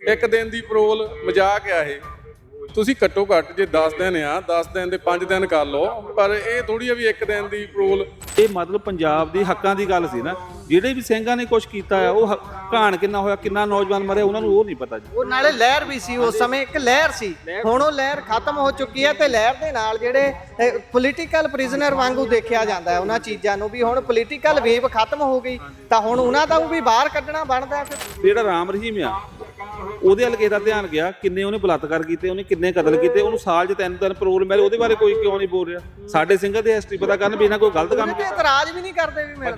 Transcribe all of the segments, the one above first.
ਇੱਕ ਦਿਨ ਦੀ ਪਰੋਲ ਮਜ਼ਾਕ ਆ ਇਹ। ਤੁਸੀਂ ਘੱਟੋ ਘੱਟ ਜੇ 10 ਦਿਨ ਆ 10 ਦਿਨ ਦੇ 5 ਦਿਨ ਕਰ ਲਓ, ਪਰ ਇਹ ਥੋੜੀ ਆ ਵੀ ਇੱਕ ਦਿਨ ਦੀ ਪਰੋਲ। ਇਹ ਮਤਲਬ ਪੰਜਾਬ ਦੀ ਹੱਕਾਂ ਦੀ ਗੱਲ ਸੀ ਨਾ। ਜਿਹੜੇ ਵੀ ਸਿੰਘਾਂ ਨੇ ਕੁਝ ਕੀਤਾ ਆ ਉਹ ਘਾਣ ਕਿੰਨਾ ਹੋਇਆ, ਕਿੰਨਾ ਨੌਜਵਾਨ ਮਰੇ, ਉਹਨਾਂ ਨੂੰ ਉਹ ਨਹੀਂ ਪਤਾ ਜੀ। ਉਹ ਨਾਲੇ ਲਹਿਰ ਵੀ ਸੀ ਉਸ ਸਮੇਂ, ਇੱਕ ਲਹਿਰ ਸੀ। ਹੁਣ ਉਹ ਲਹਿਰ ਖਤਮ ਹੋ ਚੁੱਕੀ ਹੈ ਤੇ ਲਹਿਰ ਦੇ ਨਾਲ ਜਿਹੜੇ ਪੋਲੀਟੀਕਲ ਪ੍ਰਿਜ਼ਨਰ ਵਾਂਗੂ ਦੇਖਿਆ ਜਾਂਦਾ ਹੈ ਉਹਨਾਂ ਚੀਜ਼ਾਂ ਨੂੰ, ਵੀ ਹੁਣ ਪੋਲੀਟੀਕਲ ਵੇਵ ਖਤਮ ਹੋ ਗਈ ਤਾਂ ਹੁਣ ਉਹਨਾਂ ਦਾ ਵੀ ਬਾਹਰ ਕੱਢਣਾ ਬਣਦਾ। ਫਿਰ ਜਿਹੜਾ ਰਾਮ ਰਹੀਮ ਆ ਉਹਦੇ ਵੱਲ ਕਿਸੇ ਦਾ ਧਿਆਨ ਗਿਆ, ਕਿੰਨੇ ਉਹਨੇ ਬਲਾਤਕਾਰ ਕੀਤੇ, ਉਹਨੇ ਕਿੰਨੇ ਕਤਲ ਕੀਤੇ, ਉਹਨੂੰ ਸਾਲ 'ਚ 3 ਦਿਨ ਪਰੋਲ ਮਿਲੇ, ਉਹਦੇ ਬਾਰੇ ਕੋਈ ਕਿਉਂ ਨਹੀਂ ਬੋਲ ਰਿਹਾ? ਸਾਡੇ ਸਿੰਘਾਂ ਦੀ ਹਿਸਟਰੀ ਪਤਾ ਕਰਨ ਵੀ ਇਹਨਾਂ ਕੋਈ ਗਲਤ ਕੰਮ ਤੇ ਇਤਰਾਜ਼ ਵੀ ਨਹੀਂ ਕਰਦੇ ਵੀ ਮੇਰੇ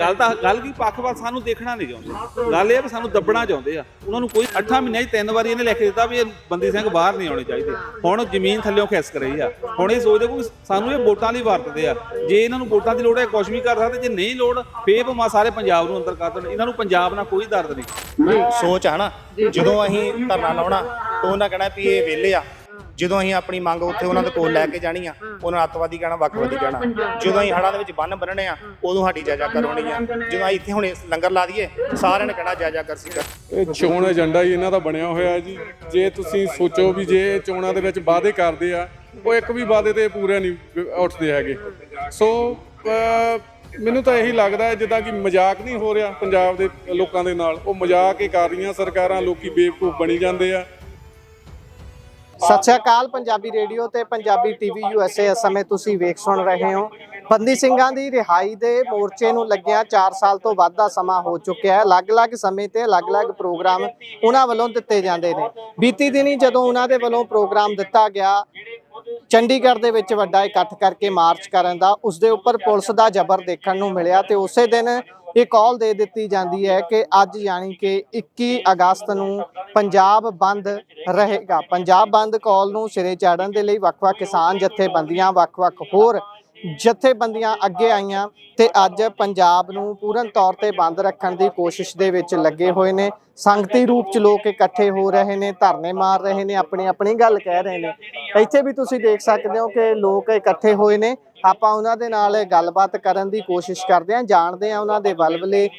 ਗੱਲ ਕੀ ਪੱਖਪਾਤ ਸਾਨੂੰ ਦੇਖਣਾ ਨਹੀਂ ਚਾਹੁੰਦੇ। ਗੱਲ ਇਹ ਵੀ ਸਾਨੂੰ ਦੱਬਣਾ ਚਾਹੁੰਦੇ ਆ। ਉਹਨਾਂ ਨੂੰ ਕੋਈ 8 ਮਹੀਨਿਆਂ 'ਚ 3 ਵਾਰੀ ਇਹਨੇ ਲਿਖ ਦਿੱਤਾ ਵੀ ਇਹ ਬੰਦੀ ਸਿੰਘ ਬਾਹਰ ਨਹੀਂ ਆਉਣੇ ਚਾਹੀਦੇ। ਹੁਣ ਜ਼ਮੀਨ ਥੱਲਿਓਂ ਖਿਸਕ ਰਹੀ ਆ। ਹੁਣ ਇਹ ਸੋਚਦੇ ਕਿ ਸਾਨੂੰ ਇਹ ਵੋਟਾਂ ਲਈ ਵਰਤਦੇ ਆ। ਜੇ ਇਹਨਾਂ ਨੂੰ ਵੋਟਾਂ ਦੀ ਲੋੜ ਹੈ ਕੁਝ ਵੀ ਕਰ ਸਕਦੇ, ਜੇ ਨਹੀਂ ਲੋੜ ਫੇਰ ਭਾਵੇਂ ਸਾਰੇ ਪੰਜਾਬ ਨੂੰ ਅੰਦਰ ਕਰ ਦੇਣ। ਇਹਨਾਂ ਨੂੰ ਪੰਜਾਬ ਨਾਲ ਕੋਈ ਦਰਦ ਨਹੀਂ। ਸੋਚ ਆ ਨਾ, ਜਦੋਂ ਅਸੀਂ ਧਰਨਾ ਲਾਉਣਾ ਤਾਂ ਉਹਨਾਂ ਕਹਿਣਾ ਵੀ ਇਹ ਵਿਹਲੇ ਆ। ਜਦੋਂ ਅਸੀਂ ਆਪਣੀ ਮੰਗ ਉੱਥੇ ਉਹਨਾਂ ਦੇ ਕੋਲ ਲੈ ਕੇ ਜਾਣੀ ਆ, ਉਹਨਾਂ ਅੱਤਵਾਦੀ ਕਹਿਣਾ, ਵੱਖਵਾਦੀ ਕਹਿਣਾ। ਜਦੋਂ ਅਸੀਂ ਹੜ੍ਹਾਂ ਦੇ ਵਿੱਚ ਬੰਨ ਬੰਨਣੇ ਆ, ਉਦੋਂ ਸਾਡੀ ਜਾਇਜ਼ਾ ਕਰਵਾਉਣੀ ਆ। ਜਦੋਂ ਅਸੀਂ ਇੱਥੇ ਹੁਣ ਲੰਗਰ ਲਾ ਦਈਏ, ਸਾਰਿਆਂ ਨੇ ਕਹਿਣਾ ਜਾਇਜ਼ਾ ਕਰ ਸੀ। ਇਹ ਚੋਣ ਏਜੰਡਾ ਹੀ ਇਹਨਾਂ ਦਾ ਬਣਿਆ ਹੋਇਆ ਜੀ। ਜੇ ਤੁਸੀਂ ਸੋਚੋ ਵੀ ਜੇ ਚੋਣਾਂ ਦੇ ਵਿੱਚ ਵਾਅਦੇ ਕਰਦੇ ਆ, ਉਹ ਇੱਕ ਵੀ ਵਾਅਦੇ ਤੇ ਪੂਰੇ ਨਹੀਂ ਉੱਠਦੇ ਹੈਗੇ। ਸੋ ਮੈਨੂੰ ਤਾਂ ਇਹੀ ਲੱਗਦਾ ਹੈ ਜਿੱਦਾਂ ਕਿ ਮਜ਼ਾਕ ਨਹੀਂ ਹੋ ਰਿਹਾ ਪੰਜਾਬ ਦੇ ਲੋਕਾਂ ਦੇ ਨਾਲ, ਉਹ ਮਜ਼ਾਕ ਹੀ ਕਰ ਰਹੀਆਂ ਸਰਕਾਰਾਂ। ਲੋਕੀ ਬੇਵਕੂਫ ਬਣੀ ਜਾਂਦੇ ਆ। ਸਤਿ ਸ਼੍ਰੀ ਅਕਾਲ। ਪੰਜਾਬੀ ਰੇਡੀਓ ਤੇ ਪੰਜਾਬੀ ਟੀਵੀ USA ਇਸ ਸਮੇਂ ਤੁਸੀਂ ਵੇਖ ਸੁਣ ਰਹੇ ਹੋ। ਬੰਦੀ ਸਿੰਘਾਂ ਦੀ ਰਿਹਾਈ ਦੇ ਮੋਰਚੇ ਨੂੰ ਲੱਗਿਆ 4 ਸਾਲ ਤੋਂ ਵੱਧ ਦਾ ਸਮਾਂ ਹੋ ਚੁੱਕਿਆ ਹੈ। ਅਲੱਗ-ਅਲੱਗ ਸਮੇਂ ਤੇ ਅਲੱਗ-ਅਲੱਗ ਪ੍ਰੋਗਰਾਮ ਉਹਨਾਂ ਵੱਲੋਂ ਦਿੱਤੇ ਜਾਂਦੇ ਨੇ। ਬੀਤੀ ਦਿਨੀ ਜਦੋਂ ਉਹਨਾਂ ਦੇ ਵੱਲੋਂ ਪ੍ਰੋਗਰਾਮ ਦਿੱਤਾ ਗਿਆ ਚੰਡੀਗੜ੍ਹ ਦੇ ਵਿੱਚ ਵੱਡਾ ਇਕੱਠ ਕਰਕੇ ਮਾਰਚ ਕਰਨ ਦਾ, ਉਸ ਦੇ ਉੱਪਰ ਪੁਲਿਸ ਦਾ ਜ਼ਬਰ ਦੇਖਣ ਨੂੰ ਮਿਲਿਆ ਤੇ ਉਸੇ ਦਿਨ ਇਹ ਕਾਲ ਦੇ ਦਿੱਤੀ ਜਾਂਦੀ ਹੈ ਕਿ ਅੱਜ ਯਾਨੀ ਕਿ 21 ਅਗਸਤ ਨੂੰ ਪੰਜਾਬ ਬੰਦ ਰਹੇਗਾ। ਪੰਜਾਬ ਬੰਦ ਕਾਲ ਨੂੰ ਸਿਰੇ ਚਾੜਨ ਦੇ ਲਈ ਵੱਖ-ਵੱਖ ਕਿਸਾਨ ਜਥੇਬੰਦੀਆਂ, ਵੱਖ-ਵੱਖ ਹੋਰ ਜਥੇਬੰਦੀਆਂ ਅੱਗੇ ਆਈਆਂ ਤੇ ਅੱਜ ਪੰਜਾਬ ਨੂੰ ਪੂਰਨ ਤੌਰ ਤੇ ਬੰਦ ਰੱਖਣ ਦੀ ਕੋਸ਼ਿਸ਼ ਦੇ ਵਿੱਚ ਲੱਗੇ ਹੋਏ ਨੇ। ਸੰਗਤੀ ਰੂਪ ਚ ਲੋਕ ਇਕੱਠੇ ਹੋ ਰਹੇ ਨੇ, ਧਰਨੇ ਮਾਰ ਰਹੇ ਨੇ, ਆਪਣੀ ਆਪਣੀ ਗੱਲ ਕਹਿ ਰਹੇ ਨੇ। ਇੱਥੇ ਵੀ ਤੁਸੀਂ ਦੇਖ ਸਕਦੇ ਹੋ ਕਿ ਲੋਕ ਇਕੱਠੇ ਹੋਏ ਨੇ। ਆਪਾਂ ਉਹਨਾਂ ਦੇ ਨਾਲ ਗੱਲਬਾਤ ਕਰਨ ਦੀ ਕੋਸ਼ਿਸ਼ ਕਰਦੇ ਹਾਂ, ਜਾਣਦੇ ਹਾਂ ਉਹਨਾਂ ਦੇ ਵਲਵਲੇ।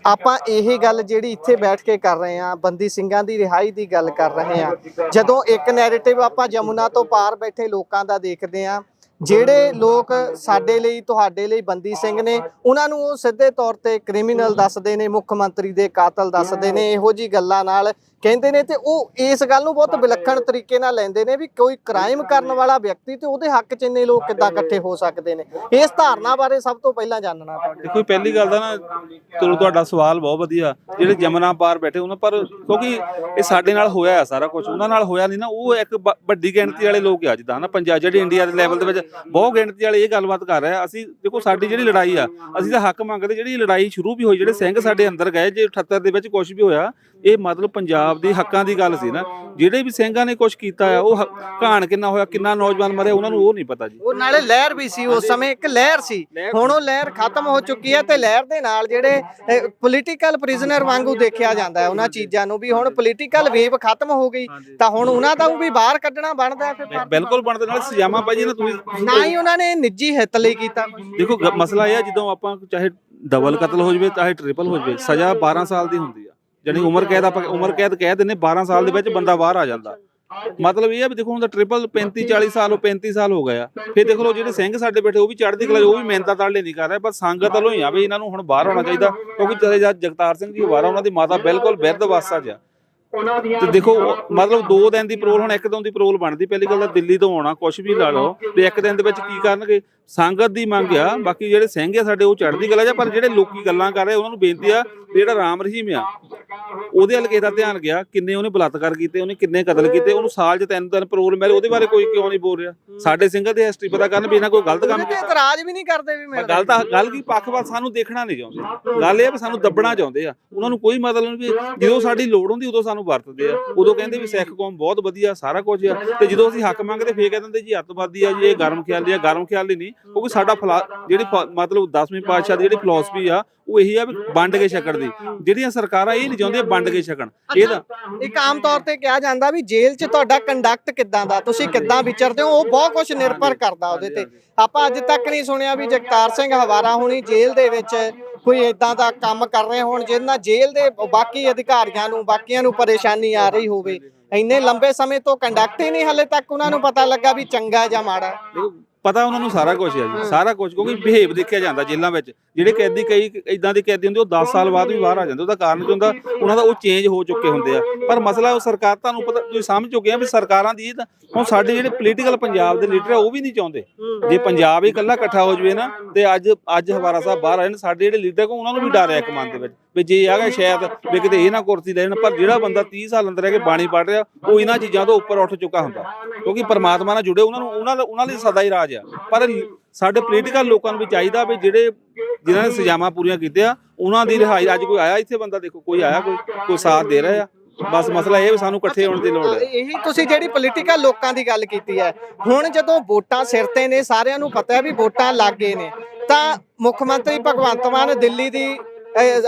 ਆਪਾਂ ਇਹ ਗੱਲ ਜਿਹੜੀ ਇੱਥੇ ਬੈਠ ਕੇ ਕਰ ਰਹੇ ਹਾਂ, ਬੰਦੀ ਸਿੰਘਾਂ ਦੀ ਰਿਹਾਈ ਦੀ ਗੱਲ ਕਰ ਰਹੇ ਹਾਂ। ਜਦੋਂ ਇੱਕ ਨੈਰੇਟਿਵ ਆਪਾਂ ਜਮੁਨਾ ਤੋਂ ਪਾਰ ਬੈਠੇ ਲੋਕਾਂ ਦਾ ਦੇਖਦੇ ਹਾਂ, ਜਿਹੜੇ ਲੋਕ ਸਾਡੇ ਲਈ ਤੁਹਾਡੇ ਲਈ ਬੰਦੀ ਸਿੰਘ ਨੇ, ਉਹਨਾਂ ਨੂੰ ਉਹ ਸਿੱਧੇ ਤੌਰ ਤੇ ਕ੍ਰਿਮੀਨਲ ਦੱਸਦੇ ਨੇ, ਮੁੱਖ ਮੰਤਰੀ ਦੇ ਕਾਤਲ ਦੱਸਦੇ ਨੇ, ਇਹੋ ਜੀ ਗੱਲਾਂ ਨਾਲ ਕਹਿੰਦੇ ਨੇ। ਤੇ ਉਹ ਇਸ ਗੱਲ ਨੂੰ ਬਹੁਤ ਵਿਲੱਖਣ ਤਰੀਕੇ ਨਾਲ ਲੈਂਦੇ ਨੇ ਵੀ ਕੋਈ ਕ੍ਰਾਈਮ ਕਰਨ ਵਾਲਾ ਵਿਅਕਤੀ ਤੇ ਉਹਦੇ ਹੱਕ 'ਚ ਇੰਨੇ ਲੋਕ ਕਿੱਦਾਂ ਇਕੱਠੇ ਹੋ ਸਕਦੇ ਨੇ। ਇਸ ਧਾਰਨਾ ਬਾਰੇ ਸਭ ਤੋਂ ਪਹਿਲਾਂ ਜਾਣਨਾ ਤੁਹਾਡੇ। ਦੇਖੋ ਪਹਿਲੀ ਗੱਲ ਤਾਂ ਨਾ, ਚਲੋ ਤੁਹਾਡਾ ਸਵਾਲ ਬਹੁਤ ਵਧੀਆ। ਜਿਹੜੇ ਜਮਨਾ ਪਾਰ ਬੈਠੇ ਉਹਨਾਂ ਪਰ, ਕਿਉਂਕਿ ਇਹ ਸਾਡੇ ਨਾਲ ਹੋਇਆ ਸਾਰਾ ਕੁਝ, ਉਹਨਾਂ ਨਾਲ ਹੋਇਆ ਨਹੀਂ ਨਾ। ਉਹ ਇੱਕ ਵੱਡੀ ਗਿਣਤੀ ਵਾਲੇ ਲੋਕ ਆ ਜਿੱਦਾਂ ਨਾ ਪੰਜਾਬ, ਜਿਹੜੇ ਇੰਡੀਆ ਦੇ ਲੈਵਲ ਦੇ ਵਿੱਚ ਬਹੁਤ ਗਿਣਤੀ ਵਾਲੇ ਇਹ ਗੱਲਬਾਤ ਕਰ ਰਹੇ ਆ। ਅਸੀਂ ਦੇਖੋ ਸਾਡੀ ਜਿਹੜੀ ਲੜਾਈ ਆ, ਅਸੀਂ ਤਾਂ ਹੱਕ ਮੰਗਦੇ। ਜਿਹੜੀ ਲੜਾਈ ਸ਼ੁਰੂ ਵੀ ਹੋਈ, ਜਿਹੜੇ ਸਿੰਘ ਸਾਡੇ ਅੰਦਰ ਗਏ, ਜੇ 78 ਦੇ ਵਿੱਚ ਕੁਝ ਵੀ ਹੋਇਆ, ਇਹ ਮਤਲਬ ਪੰਜਾਬ ਦੀ ਹੱਕਾਂ ਦੀ ਗੱਲ ਸੀ ਨਾ। ਜਿਹੜੇ ਵੀ ਸਿੰਘਾਂ ਨੇ ਕੁਝ ਕੀਤਾ ਆ, ਉਹ ਘਾਣ ਕਿੰਨਾ ਹੋਇਆ, ਕਿੰਨਾ ਨੌਜਵਾਨ ਮਰੇ, ਉਹਨਾਂ ਨੂੰ ਉਹ ਨਹੀਂ ਪਤਾ ਜੀ। ਉਹ ਨਾਲੇ ਲਹਿਰ ਵੀ ਸੀ ਉਸ ਸਮੇਂ, ਇੱਕ ਲਹਿਰ ਸੀ। ਹੁਣ ਉਹ ਲਹਿਰ ਖਤਮ ਹੋ ਚੁੱਕੀ ਹੈ ਤੇ ਲਹਿਰ ਦੇ ਨਾਲ ਜਿਹੜੇ ਪੋਲੀਟੀਕਲ ਪ੍ਰਿਜ਼ਨਰ ਵਾਂਗੂ ਦੇਖਿਆ ਜਾਂਦਾ ਹੈ ਉਹਨਾਂ ਚੀਜ਼ਾਂ ਨੂੰ, ਵੀ ਹੁਣ ਪੋਲੀਟੀਕਲ ਵੇਵ ਖਤਮ ਹੋ ਗਈ ਤਾਂ ਹੁਣ ਉਹਨਾਂ ਦਾ ਵੀ ਬਾਹਰ ਕੱਢਣਾ ਬਣਦਾ। ਫਿਰ ਬਿਲਕੁਲ ਬਣਦੇ ਨਾਲ ਸਜ਼ਾਵਾਂ ਭਾਜੀ ਨਾ, ਤੁਸੀਂ ਨਾ ਹੀ ਉਹਨਾਂ ਨੇ ਨਿੱਜੀ ਹਿੱਤ ਲਈ ਕੀਤਾ। ਦੇਖੋ ਮਸਲਾ ਇਹ ਆ, ਜਦੋਂ ਆਪਾਂ ਚਾਹੇ ਡਬਲ ਕਤਲ ਹੋ ਜਾਵੇ ਚਾਹੇ ਟ੍ਰਿਪਲ ਹੋ ਜਾਵੇ, ਸਜ਼ਾ 12 ਸਾਲ ਦੀ ਹੁੰਦੀ ਆ। ਜਾਨੀ ਉਮਰ ਕੈਦ, ਆਪਾਂ ਉਮਰ ਕੈਦ ਕਹਿ ਦਿੰਦੇ, 12 ਸਾਲ ਦੇ ਵਿੱਚ ਬੰਦਾ ਬਾਹਰ ਆ ਜਾਂਦਾ। ਮਤਲਬ ਇਹ ਆ ਵੀ ਦੇਖੋ ਹੁਣ ਤਾਂ ਟ੍ਰਿਪਲ 35-40 ਸਾਲ, ਉਹ 35 ਸਾਲ ਹੋ ਗਏ ਆ। ਫਿਰ ਦੇਖ ਲਓ ਜਿਹੜੇ ਸਿੰਘ ਸਾਡੇ ਬੈਠੇ, ਉਹ ਵੀ ਚੜ੍ਹਦੀ ਕਲਾ, ਉਹ ਵੀ ਮਿਹਨਤਾਂ ਤਾਲੇ ਨਹੀਂ ਕਰ ਰਹੇ, ਪਰ ਸੰਗਤ ਵੱਲੋਂ ਹੀ ਆ ਵੀ ਇਹਨਾਂ ਨੂੰ ਹੁਣ ਬਾਹਰ ਆਉਣਾ ਚਾਹੀਦਾ। ਕਿਉਂਕਿ ਚਲੇ ਜਾ ਜਗਤਾਰ ਸਿੰਘ ਜੀ ਵਾਰਾ, ਉਹਨਾਂ ਦੀ ਮਾਤਾ ਬਿਲਕੁਲ ਬਿਰਧ ਅਵਸਥਾ 'ਚ ਆ। ਤੇ ਦੇਖੋ ਮਤਲਬ 2 ਦਿਨ ਦੀ ਪਰੋਲ, ਹੁਣ 1 ਦਿਨ ਦੀ ਪਰੋਲ ਬਣਦੀ। ਪਹਿਲੀ ਗੱਲ ਤਾਂ ਦਿੱਲੀ ਤੋਂ ਆਉਣਾ, ਕੁਛ ਵੀ ਲਾ ਲਓ, ਤੇ 1 ਦਿਨ ਦੇ ਵਿੱਚ ਕੀ ਕਰਨਗੇ? ਸੰਗਤ ਦੀ ਮੰਗ ਆ। ਬਾਕੀ ਜਿਹੜੇ ਸਿੰਘ ਆ ਸਾਡੇ, ਉਹ ਚੜ੍ਹਦੀ ਕਲਾ 'ਚ, ਪਰ ਜਿਹੜੇ ਲੋਕੀ ਗੱਲਾਂ ਕਰ ਰਹੇ ਉਹਨਾਂ ਨੂੰ ਬੇਨਤੀ ਆ, ਜਿਹੜਾ ਰਾਮ ਰਹੀਮ ਆ ਉਹਦੇ ਵੱਲ ਕਿਸੇ ਦਾ ਧਿਆਨ ਗਿਆ, ਕਿੰਨੇ ਉਹਨੇ ਬਲਾਤਕਾਰ ਕੀਤੇ, ਉਹਨੇ ਕਿੰਨੇ ਕਤਲ ਕੀਤੇ, ਉਹਨੂੰ ਸਾਲ 'ਚ 3 ਦਿਨ ਪਰੋਲ ਮਿਲੇ, ਉਹਦੇ ਬਾਰੇ ਕੋਈ ਕਿਉਂ ਨਹੀਂ ਬੋਲ ਰਿਹਾ? ਸਾਡੇ ਸਿੰਘਾਂ ਦੀ ਹਿਸਟਰੀ ਪਤਾ ਕਰਨ ਵੀ ਇਹਨਾਂ ਕੋਈ ਗਲਤ ਕੰਮ ਕੀਤਾ। ਇਤਰਾਜ਼ ਵੀ ਨਹੀਂ ਕਰਦੇ ਵੀ ਮੇਰੇ ਗੱਲ ਕੀ ਪੱਖਪਾਤ ਸਾਨੂੰ ਦੇਖਣਾ ਨਹੀਂ ਚਾਹੁੰਦੇ। ਗੱਲ ਇਹ ਵੀ ਸਾਨੂੰ ਦੱਬਣਾ ਚਾਹੁੰਦੇ ਆ। ਉਹਨਾਂ ਨੂੰ ਕੋਈ ਮਤਲਬ ਨਹੀਂ ਵੀ ਜਦੋਂ ਸਾਡੀ ਲੋੜ ਹੁੰਦੀ ਉਦੋਂ ਸਾਨੂੰ ਵਰਤਦੇ ਆ। ਉਦੋਂ ਕਹਿੰਦੇ ਵੀ ਸਿੱਖ ਕੌਮ ਬਹੁਤ ਵਧੀਆ, ਸਾਰਾ ਕੁਝ ਆ, ਤੇ ਜਦੋਂ ਅਸੀਂ ਹੱਕ ਮੰਗਦੇ ਫੇਰ ਕਹਿ ਦਿੰਦੇ ਜੀ ਅੱਤਵਾਦੀ ਆ ਜੀ, ਇਹ ਗਰਮ ਖਿਆਲੀ ਆ। ਗਰਮ ਖਿਆਲੀ ਨਹੀਂ, ਕਿਉਂਕਿ ਸਾਡਾ ਜਿਹੜੀ ਮਤਲਬ 10ਵੀਂ ਪਾਤਸ਼ਾਹ ਦੀ ਜਿਹੜੀ ਫਿਲਾਸਫੀ ਆ, ਉਹ ਇਹੀ ਆ ਵੀ ਵੰਡ ਕੇ ਛਕਣ ਦੀ। ਜਿਹੜੀਆਂ ਸਰਕਾਰਾਂ ਇਹ ਨਹੀਂ ਚਾਹੁੰਦੀਆਂ ਵੰਡ ਕੇ ਛਕਣ। ਇਹਦਾ ਇੱਕ ਆਮ ਤੌਰ ਤੇ ਕਿਹਾ ਜਾਂਦਾ ਵੀ ਜੇਲ੍ਹ 'ਚ ਤੁਹਾਡਾ ਕੰਡਕਟ ਕਿੱਦਾਂ ਦਾ, ਤੁਸੀਂ ਕਿੱਦਾਂ ਵਿਚਰਦੇ ਹੋ, ਉਹ ਬਹੁਤ ਕੁਝ ਨਿਰਭਰ ਕਰਦਾ ਉਹਦੇ ਤੇ। ਆਪਾਂ ਅੱਜ ਤੱਕ ਨਹੀਂ ਸੁਣਿਆ ਵੀ ਜਗਤਾਰ ਸਿੰਘ ਹਵਾਰਾ ਹੁਣੀ ਜੇਲ੍ਹ ਦੇ ਵਿੱਚ ਕੋਈ ਇਦਾਂ ਦਾ ਕੰਮ ਕਰ ਰਹੇ ਹੋਣ ਜਿਹਦੇ ਨਾਲ ਜੇਲ੍ਹ ਦੇ ਬਾਕੀ ਅਧਿਕਾਰੀਆਂ ਨੂੰ ਬਾਕੀਆਂ ਨੂੰ ਪਰੇਸ਼ਾਨੀ ਆ ਰਹੀ ਹੋਵੇ। ਇੰਨੇ ਲੰਬੇ ਸਮੇਂ ਤੋਂ ਕੰਡਕਟ ਹੀ ਨਹੀਂ ਹਲੇ ਤੱਕ ਉਹਨਾਂ ਨੂੰ ਪਤਾ ਲੱਗਾ ਵੀ ਚੰਗਾ ਜਾਂ ਮਾੜਾ। ਦੇਖੋ ਪਤਾ ਉਹਨਾਂ ਨੂੰ ਸਾਰਾ ਕੁਝ ਹੈ ਜੀ, ਸਾਰਾ ਕੁਝ, ਕਿਉਂਕਿ ਬਿਹੇਵ ਦੇਖਿਆ ਜਾਂਦਾ ਜੇਲ੍ਹਾਂ ਵਿੱਚ। ਜਿਹੜੇ ਕੈਦੀ ਕਈ ਇਦਾਂ ਦੇ ਕੈਦੀ ਹੁੰਦੇ ਉਹ 10 ਸਾਲ ਬਾਅਦ ਵੀ ਬਾਹਰ ਆ ਜਾਂਦੇ। ਉਹਦਾ ਕਾਰਨ ਕੀ ਹੁੰਦਾ? ਉਹਨਾਂ ਦਾ ਉਹ ਚੇਂਜ ਹੋ ਚੁੱਕੇ ਹੁੰਦੇ ਆ। ਪਰ ਮਸਲਾ ਉਹ ਸਰਕਾਰ, ਤੁਹਾਨੂੰ ਪਤਾ, ਤੁਸੀਂ ਸਮਝ ਚੁੱਕੇ ਆ ਵੀ ਸਰਕਾਰਾਂ ਦੀ ਤਾਂ ਹੁਣ ਸਾਡੇ ਜਿਹੜੇ ਪੋਲੀਟੀਕਲ ਪੰਜਾਬ ਦੇ ਲੀਡਰ ਆ ਉਹ ਵੀ ਨਹੀਂ ਚਾਹੁੰਦੇ। ਜੇ ਪੰਜਾਬ ਹੀ ਇਕੱਲਾ ਇਕੱਠਾ ਹੋ ਜਾਵੇ ਨਾ ਤੇ ਅੱਜ ਹਵਾਰਾ ਸਾਹਿਬ ਬਾਹਰ ਆਏ ਨੇ, ਸਾਡੇ ਜਿਹੜੇ ਲੀਡਰ ਕੋ ਉਹਨਾਂ ਨੂੰ ਵੀ ਡਰ ਹੈ ਇੱਕ ਮਨ ਦੇ ਵਿੱਚ ਵੀ ਜੇ ਆ ਗਿਆ ਸ਼ਾਇਦ ਵੀ ਕਿਤੇ ਇਹ ਨਾ ਕੁਰਸੀ ਲੈਣ। ਪਰ ਜਿਹੜਾ ਬੰਦਾ 30 ਸਾਲ ਅੰਦਰ ਰਹਿ ਕੇ ਬਾਣੀ ਪੜ੍ਹ ਰਿਹਾ ਉਹ ਇਹਨਾਂ ਚੀਜ਼ਾਂ ਤੋਂ ਉੱਪਰ ਉੱਠ ਚੁੱਕਾ ਹੁੰਦਾ, ਕਿਉਂਕਿ ਪਰਮਾਤਮਾ ਨਾਲ ਜੁੜੇ ਉਹਨਾਂ ਲਈ ਸਦਾ ਹੀ ਰਾਜ ਆ। ਪਰ ਸਾਡੇ ਪੋਲੀਟੀਕਲ ਲੋਕਾਂ ਨੂੰ ਵੀ ਚਾਹੀਦਾ ਵੀ ਜਿਨ੍ਹਾਂ ਨੇ ਸਜ਼ਾਵਾਂ ਪੂਰੀਆਂ ਕੀਤੀਆਂ ਉਹਨਾਂ ਦੀ ਰਿਹਾਈ। ਅੱਜ ਕੋਈ ਆਇਆ ਇੱਥੇ ਬੰਦਾ, ਦੇਖੋ ਕੋਈ ਆਇਆ, ਕੋਈ ਸਾਥ ਦੇ ਰਿਹਾ ਆ। ਬਸ ਮਸਲਾ ਇਹ ਵੀ ਸਾਨੂੰ ਇਕੱਠੇ ਹੋਣ ਦੀ ਲੋੜ ਹੈ। ਇਹੀ ਤੁਸੀਂ ਜਿਹੜੀ ਪੋਲੀਟੀਕਲ ਲੋਕਾਂ ਦੀ ਗੱਲ ਕੀਤੀ ਹੈ, ਹੁਣ ਜਦੋਂ ਵੋਟਾਂ ਸਿਰ ਤੇ ਨੇ, ਸਾਰਿਆਂ ਨੂੰ ਪਤਾ ਹੈ ਵੀ ਵੋਟਾਂ ਲੱਗ ਗਏ ਨੇ, ਤਾਂ ਮੁੱਖ ਮੰਤਰੀ ਭਗਵੰਤ ਮਾਨ ਦਿੱਲੀ ਦੀ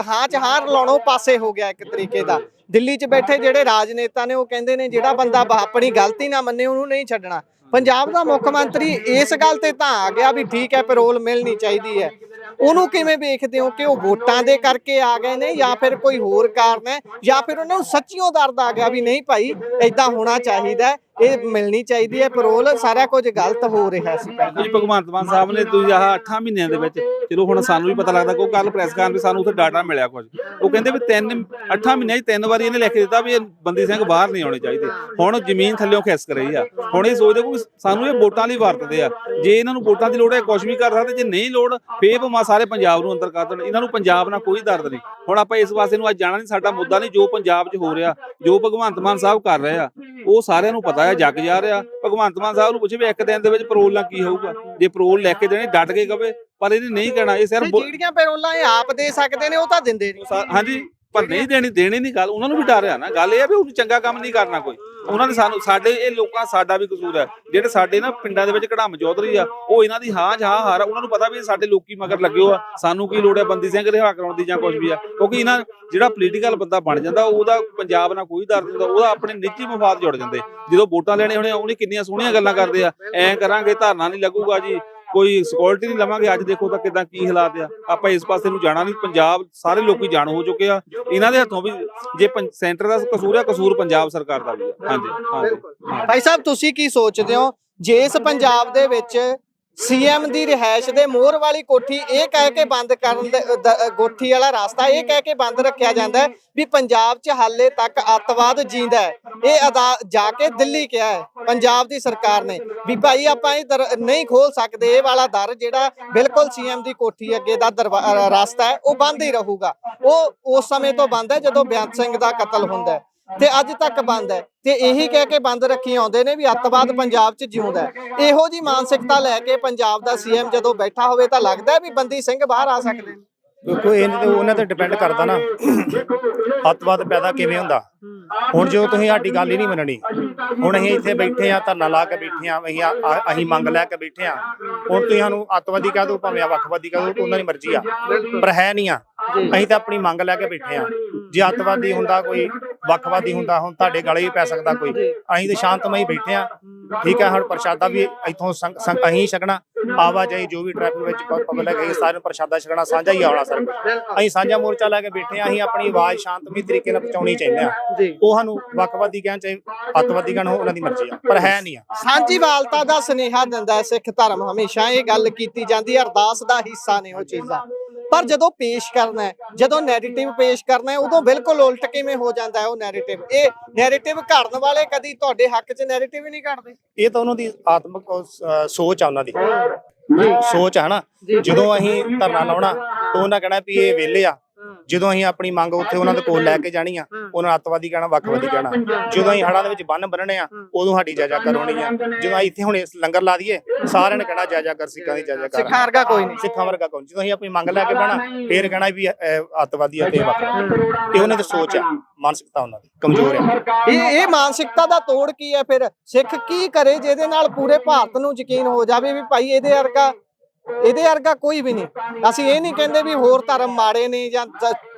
ਹਾਂ ਚ ਹਾਂ ਰਲਾਉਣੋਂ ਪਾਸੇ ਹੋ ਗਿਆ ਇੱਕ ਤਰੀਕੇ ਦਾ। ਦਿੱਲੀ 'ਚ ਬੈਠੇ ਜਿਹੜੇ ਰਾਜਨੇਤਾ ਨੇ ਉਹ ਕਹਿੰਦੇ ਨੇ ਜਿਹੜਾ ਬੰਦਾ ਆਪਣੀ ਗਲਤੀ ਨਾ ਮੰਨੇ ਉਹਨੂੰ ਨਹੀਂ ਛੱਡਣਾ। ਪੰਜਾਬ ਦਾ ਮੁੱਖ ਮੰਤਰੀ ਇਸ ਗੱਲ ਤੇ ਤਾਂ ਆ ਗਿਆ ਵੀ ਠੀਕ ਹੈ ਪੈਰੋਲ ਮਿਲਣੀ ਚਾਹੀਦੀ ਹੈ। ਉਹਨੂੰ ਕਿਵੇਂ ਵੇਖਦੇ ਹੋ ਕਿ ਉਹ ਵੋਟਾਂ ਦੇ ਕਰਕੇ ਆ ਗਏ ਨੇ ਜਾਂ ਫਿਰ ਕੋਈ ਹੋਰ ਕਾਰਨ ਹੈ, ਜਾਂ ਫਿਰ ਉਹਨਾਂ ਨੂੰ ਸੱਚੀਓ ਦਰਦ ਆ ਗਿਆ ਵੀ ਨਹੀਂ ਭਾਈ ਏਦਾਂ ਹੋਣਾ ਚਾਹੀਦਾ, ਇਹ ਮਿਲਣੀ ਚਾਹੀਦੀ ਹੈ ਪੈਰੋਲ, ਸਾਰਾ ਕੁਝ ਗਲਤ ਹੋ ਰਿਹਾ ਸੀ ਪਹਿਲਾਂ। ਜੀ ਭਗਵੰਤ ਮਾਨ ਸਾਹਿਬ ਨੇ ਤੁਸੀਂ ਆਹ 8 ਮਹੀਨਿਆਂ ਦੇ ਵਿੱਚ, ਚਲੋ ਹੁਣ ਸਾਨੂੰ ਵੀ ਪਤਾ ਲੱਗਦਾ, ਕੋਈ ਕੱਲ ਪ੍ਰੈਸ ਕਾਰਨ ਵੀ ਸਾਨੂੰ ਉੱਥੇ ਡਾਟਾ ਮਿਲਿਆ ਕੁਝ, ਉਹ ਕਹਿੰਦੇ ਵੀ 8 ਮਹੀਨਿਆਂ 'ਚ 3 ਵਾਰੀ ਇਹਨੇ ਲਿਖ ਕੇ ਦਿੱਤਾ ਵੀ ਇਹ ਬੰਦੀ ਸਿੰਘ ਬਾਹਰ ਨਹੀਂ ਆਉਣੇ ਚਾਹੀਦੇ। ਹੁਣ ਜ਼ਮੀਨ ਥੱਲਿਓਂ ਖਿਸਕ ਰਹੀ ਆ। ਹੁਣ ਇਹ ਸੋਚਦੇ ਕੋਈ ਸਾਨੂੰ ਇਹ ਵੋਟਾਂ ਲਈ ਵਰਤਦੇ ਆ। ਜੇ ਇਹਨਾਂ ਨੂੰ ਵੋਟਾਂ ਦੀ ਲੋੜ ਹੈ ਕੁਝ ਵੀ ਕਰ ਸਕਦੇ, ਜੇ ਨਹੀਂ ਲੋੜ ਫੇਰ ਭਾਵੇਂ ਸਾਰੇ ਪੰਜਾਬ ਨੂੰ ਅੰਦਰ ਕਰ ਦੇਣ। ਇਹਨਾਂ ਨੂੰ ਪੰਜਾਬ ਨਾਲ ਕੋਈ ਦਰਦ ਨਹੀਂ। ਹੁਣ ਆਪਾਂ ਇਸ ਪਾਸੇ ਨੂੰ ਅੱਜ ਜਾਣਾ ਨਹੀਂ, ਸਾਡਾ ਮੁੱਦਾ ਨਹੀਂ। ਜੋ ਪੰਜਾਬ 'ਚ ਹੋ ਰਿਹਾ, ਜੋ ਭਗਵੰਤ ਮਾਨ ਸਾਹਿਬ ਕਰ ਰਹੇ ਆ, ਉਹ ਸਾਰਿਆਂ ਨੂੰ ਪਤਾ ਹੈ, ਜੱਗ ਜਾ ਰਿਹਾ। ਭਗਵੰਤ ਮਾਨ ਸਾਹਿਬ ਨੂੰ ਪੁੱਛੇ ਵੀ ਇੱਕ ਦਿਨ ਦੇ ਵਿੱਚ ਪੈਰੋਲ ਨਾਲ ਕੀ ਹੋਊਗਾ। ਜੇ ਪੈਰੋਲ ਲੈ ਕੇ ਦੇਣੇ ਡਟ ਕੇ ਕਵੇ, ਪਰ ਇਹਨੇ ਨਹੀਂ ਕਹਿਣਾ। ਇਹ ਸਿਰਫ ਜਿਹੜੀਆਂ ਪੈਰੋਲਾਂ ਇਹ ਆਪ ਦੇ ਸਕਦੇ ਨੇ ਉਹ ਤਾਂ ਦਿੰਦੇ ਨਹੀਂ। ਹਾਂਜੀ, ਪਰ ਨਹੀਂ ਦੇਣੀ ਨਹੀਂ ਗੱਲ। ਉਹਨਾਂ ਨੂੰ ਵੀ ਡਰ ਆ ਨਾ। ਗੱਲ ਇਹ ਆ ਵੀ ਉਹਨੂੰ ਚੰਗਾ ਕੰਮ ਨਹੀਂ ਕਰਨਾ ਕੋਈ। ਉਹਨਾਂ ਨੇ ਸਾਨੂੰ, ਸਾਡੇ ਇਹ ਲੋਕਾਂ, ਸਾਡਾ ਵੀ ਕਸੂਰ ਹੈ। ਜਿਹੜੇ ਸਾਡੇ ਨਾ ਪਿੰਡਾਂ ਦੇ ਵਿੱਚ ਕੜਮ ਚੌਧਰੀ ਆ, ਉਹ ਇਹਨਾਂ ਦੀ ਹਾਂ ਜਾਂ ਹਾਰ। ਉਹਨਾਂ ਨੂੰ ਪਤਾ ਵੀ ਸਾਡੇ ਲੋਕੀ ਮਗਰ ਲੱਗੇ ਹੋ ਆ, ਸਾਨੂੰ ਕੀ ਲੋੜ ਹੈ ਬੰਦੀ ਸਿੰਘ ਰਿਹਾ ਕਰਾਉਣ ਦੀ ਜਾਂ ਕੁਝ ਵੀ ਆ। ਕਿਉਂਕਿ ਇਹਨਾਂ ਜਿਹੜਾ ਪੋਲੀਟੀਕਲ ਬੰਦਾ ਬਣ ਜਾਂਦਾ ਉਹਦਾ ਪੰਜਾਬ ਨਾਲ ਕੋਈ ਦਰਦ ਨਹੀਂ ਹੁੰਦਾ, ਉਹਦਾ ਆਪਣੇ ਨਿੱਜੀ ਮਫਾਦ ਜੁੜ ਜਾਂਦੇ। ਜਦੋਂ ਵੋਟਾਂ ਲੈਣੇ ਹੋਣੇ ਉਹਨੇ ਕਿੰਨੀਆਂ ਸੋਹਣੀਆਂ ਗੱਲਾਂ ਕਰਦੇ ਆ, ਐਂ ਕਰਾਂਗੇ, ਧਰਨਾ ਨਹੀਂ ਲੱਗੂਗਾ ਜੀ, ਕੋਈ ਸਿਕਿਉਰਿਟੀ ਨਹੀਂ ਲਵਾਂਗੇ। ਅੱਜ ਦੇਖੋ ਤਾਂ ਕਿਦਾਂ ਕੀ ਹਾਲਾਤ ਆ। ਆਪਾਂ ਇਸ ਪਾਸੇ ਨੂੰ ਜਾਣਾ ਨਹੀਂ। ਪੰਜਾਬ ਸਾਰੇ ਲੋਕੀ ਜਾਣ ਹੋ ਚੁੱਕੇ ਆ। ਇਹਨਾਂ ਦੇ ਹੱਥੋਂ ਵੀ ਜੇ ਸੈਂਟਰ ਦਾ ਕਸੂਰ ਹੈ, ਕਸੂਰ ਪੰਜਾਬ ਸਰਕਾਰ ਦਾ ਵੀ ਹੈ। ਹਾਂਜੀ ਭਾਈ ਸਾਹਿਬ, ਤੁਸੀਂ ਕੀ ਸੋਚਦੇ ਹੋ ਜੇ ਇਸ ਪੰਜਾਬ ਦੇ ਵਿੱਚ ਸੀਐਮ ਦੀ ਰਿਹਾਇਸ਼ ਦੇ ਮੋਹਰ ਵਾਲੀ ਕੋਠੀ ਇਹ ਕਹਿ ਕੇ ਬੰਦ ਕਰਨ ਕੋਠੀ ਵਾਲਾ ਰਸਤਾ ਇਹ ਕਹਿ ਕੇ ਬੰਦ ਰੱਖਿਆ ਜਾਂਦਾ ਵੀ ਪੰਜਾਬ 'ਚ ਹਾਲੇ ਤੱਕ ਅੱਤਵਾਦ ਜਿੰਦਾ ਹੈ। ਇਹ ਜਾ ਕੇ ਦਿੱਲੀ ਕਿਹਾ ਹੈ ਪੰਜਾਬ ਦੀ ਸਰਕਾਰ ਨੇ ਵੀ ਭਾਈ ਆਪਾਂ ਇਹ ਨਹੀਂ ਖੋਲ ਸਕਦੇ। ਇਹ ਵਾਲਾ ਦਰ ਜਿਹੜਾ ਬਿਲਕੁਲ ਸੀਐਮ ਦੀ ਕੋਠੀ ਅੱਗੇ ਦਾ ਰਸਤਾ ਹੈ ਉਹ ਬੰਦ ਹੀ ਰਹੂਗਾ। ਉਹ ਉਸ ਸਮੇਂ ਤੋਂ ਬੰਦ ਹੈ ਜਦੋਂ ਬੇਅੰਤ ਸਿੰਘ ਦਾ ਕਤਲ ਹੁੰਦਾ ਹੈ ਤੇ ਅੱਜ ਤੱਕ ਬੰਦ ਹੈ। ਤੇ ਇਹੀ ਕਹਿ ਕੇ ਬੰਦ ਰੱਖੀ ਆਉਂਦੇ ਨੇ ਵੀ ਅੱਤਵਾਦ ਪੰਜਾਬ 'ਚ ਜਿਉਂਦਾ ਹੈ। ਇਹੋ ਜੀ ਮਾਨਸਿਕਤਾ ਲੈ ਕੇ ਪੰਜਾਬ ਦਾ ਸੀਐਮ ਜਦੋਂ ਬੈਠਾ ਹੋਵੇ ਤਾਂ ਲੱਗਦਾ ਵੀ ਬੰਦੀ ਸਿੰਘ ਬਾਹਰ ਆ ਸਕਦੇ ਨੇ। ਦੇਖੋ ਇਹ ਤੇ ਉਹਨਾਂ ਤੇ ਡਿਪੈਂਡ ਕਰਦਾ ਨਾ ਅੱਤਵਾਦ ਪੈਦਾ ਕਿਵੇਂ ਹੁੰਦਾ। ਹੁਣ ਜੋ ਤੁਸੀਂ ਸਾਡੀ ਗੱਲ ਹੀ ਨਹੀਂ ਮੰਨਣੀ, ਹੁਣ ਅਸੀਂ ਇੱਥੇ ਬੈਠੇ ਆ, ਧਰਨਾ ਲਾ ਕੇ ਬੈਠੇ ਆ, ਅਸੀਂ ਮੰਗ ਲੈ ਕੇ ਬੈਠੇ ਆ। ਹੁਣ ਤੁਸੀਂ ਸਾਨੂੰ ਅੱਤਵਾਦੀ ਕਹਿ ਦਿਓ ਭਾਵੇਂ ਵੱਖਵਾਦੀ ਕਹਿ ਦਿਓ, ਉਹਨਾਂ ਦੀ ਮਰਜ਼ੀ ਆ, ਪਰ ਹੈ ਨਹੀਂ ਆ। ਅਸੀਂ ਤਾਂ ਆਪਣੀ ਮੰਗ ਲੈ ਕੇ ਬੈਠੇ ਆ। ਜੇ ਅੱਤਵਾਦੀ ਹੁੰਦਾ, ਕੋਈ ਵੱਖਵਾਦੀ ਹੁੰਦਾ, ਹੁਣ ਤੁਹਾਡੇ ਗਲੇ ਹੀ ਪੈ ਸਕਦਾ ਕੋਈ। ਅਸੀਂ ਤਾਂ ਸ਼ਾਂਤਮਈ ਬੈਠੇ ਆ, ਠੀਕ ਹੈ। ਹੁਣ ਪ੍ਰਸ਼ਾਦਾ ਵੀ ਇੱਥੋਂ ਅਸੀਂ ਛਕਣਾ, ਆਵਾਜਾਈ ਜੋ ਵੀ ਟ੍ਰੈਫਿਕ ਵਿੱਚ ਪਬਲਿਕ ਹੈ ਸਾਰਿਆਂ ਨੂੰ ਪ੍ਰਸ਼ਾਦਾ ਛਕਣਾ, ਸਾਂਝਾ ਹੀ ਆਉਣਾ ਸਰ। ਅਸੀਂ ਸਾਂਝਾ ਮੋਰਚਾ ਲੈ ਕੇ ਬੈਠੇ ਆ। ਅਸੀਂ ਆਪਣੀ ਆਵਾਜ਼ ਸ਼ਾਂਤਮਈ ਤਰੀਕੇ ਨਾਲ ਪਹੁੰਚਾਉਣੀ ਚਾਹੀਦੇ ਆ। ਉਹ ਸਾਨੂੰ ਵੱਖਵਾਦੀ ਕਹਿਣ ਚਾਹੇ ਅੱਤਵਾਦੀ ਕਹਿਣ, ਉਹਨਾਂ ਦੀ ਮਰਜ਼ੀ ਆ, ਪਰ ਹੈ ਨਹੀਂ ਆ। ਸਾਂਝੀਵਾਲਤਾ ਦਾ ਸੁਨੇਹਾ ਦਿੰਦਾ ਹੈ ਸਿੱਖ ਧਰਮ, ਹਮੇਸ਼ਾ ਇਹ ਗੱਲ ਕੀਤੀ ਜਾਂਦੀ ਹੈ, ਅਰਦਾਸ ਦਾ ਹਿੱਸਾ ਨੇ ਉਹ ਚੀਜ਼ਾਂ। ਪਰ ਜਦੋਂ ਪੇਸ਼ ਕਰਨਾ ਹੈ, ਜਦੋਂ ਨੈਰੇਟਿਵ ਪੇਸ਼ ਕਰਨਾ ਹੈ, ਉਦੋਂ ਬਿਲਕੁਲ ਉਲਟ ਕਿਵੇਂ ਹੋ ਜਾਂਦਾ ਹੈ ਉਹ ਨੈਰੇਟਿਵ। ਇਹ ਨੈਰੇਟਿਵ ਘੜਨ ਵਾਲੇ ਕਦੀ ਤੁਹਾਡੇ ਹੱਕ 'ਚ ਨੈਰੇਟਿਵ ਹੀ ਨਹੀਂ ਘੜਦੇ। ਇਹ ਤਾਂ ਉਹਨਾਂ ਦੀ ਆਤਮਿਕ ਸੋਚ ਆ, ਉਹਨਾਂ ਦੀ ਸੋਚ ਹੈ ਨਾ। ਜਦੋਂ ਅਸੀਂ ਧਰਨਾ ਲਾਉਣਾ ਤਾਂ ਉਹਨਾਂ ਕਹਿਣਾ ਵੀ ਇਹ ਵਿਹਲੇ ਆ। ਜਦੋਂ ਅਸੀਂ ਆਪਣੀ ਮੰਗ ਉੱਥੇ ਉਹਨਾਂ ਦੇ ਕੋਲ ਲੈ ਕੇ ਜਾਣੀ ਆ, ਉਹਨਾਂ ਅੱਤਵਾਦੀ ਕਹਿਣਾ, ਵੱਖਵਾਦੀ ਕਹਿਣਾ। ਜਦੋਂ ਅਸੀਂ ਹੜਾਂ ਦੇ ਵਿੱਚ ਬੰਨ ਬੰਨਣੇ ਆ, ਉਦੋਂ ਸਾਡੀ ਜਾਇਜ਼ਾ ਕਰਵਾਉਣੀ ਆ। ਜਦੋਂ ਇੱਥੇ ਹੁਣ ਲੰਗਰ ਲਾ ਦਈਏ, ਸਾਰਿਆਂ ਨੇ ਕਹਿਣਾ ਜਾਇਜ਼ਾ ਕਰ, ਸਿੱਖਾਂ ਦੀ ਜਾਇਜ਼ਾ ਕਰ, ਸਿੱਖਾਂ ਵਰਗਾ ਕੋਈ ਨਹੀਂ, ਸਿੱਖਾਂ ਵਰਗਾ ਕੋਈ। ਜਦੋਂ ਅਸੀਂ ਆਪਣੀ ਮੰਗ ਲੈ ਕੇ ਬਹਿਣਾ, ਫੇਰ ਕਹਿਣਾ ਵੀ ਅੱਤਵਾਦੀ ਅਤੇ ਵੱਖਵਾਦੀ। ਇਹ ਉਹਨਾਂ ਦੀ ਸੋਚ ਆ, ਮਾਨਸਿਕਤਾ ਉਹਨਾਂ ਦੀ ਕਮਜ਼ੋਰ ਆ। ਇਹ ਮਾਨਸਿਕਤਾ ਦਾ ਤੋੜ ਕੀ ਹੈ ਫਿਰ? ਸਿੱਖ ਕੀ ਕਰੇ ਜਿਹਦੇ ਨਾਲ ਪੂਰੇ ਭਾਰਤ ਨੂੰ ਯਕੀਨ ਹੋ ਜਾਵੇ ਵੀ ਭਾਈ ਇਹਦੇ ਵਰਗਾ ਕੋਈ ਵੀ ਨਹੀਂ। ਅਸੀਂ ਇਹ ਨਹੀਂ ਕਹਿੰਦੇ ਵੀ ਹੋਰ ਧਰਮ ਮਾੜੇ ਨੇ ਜਾਂ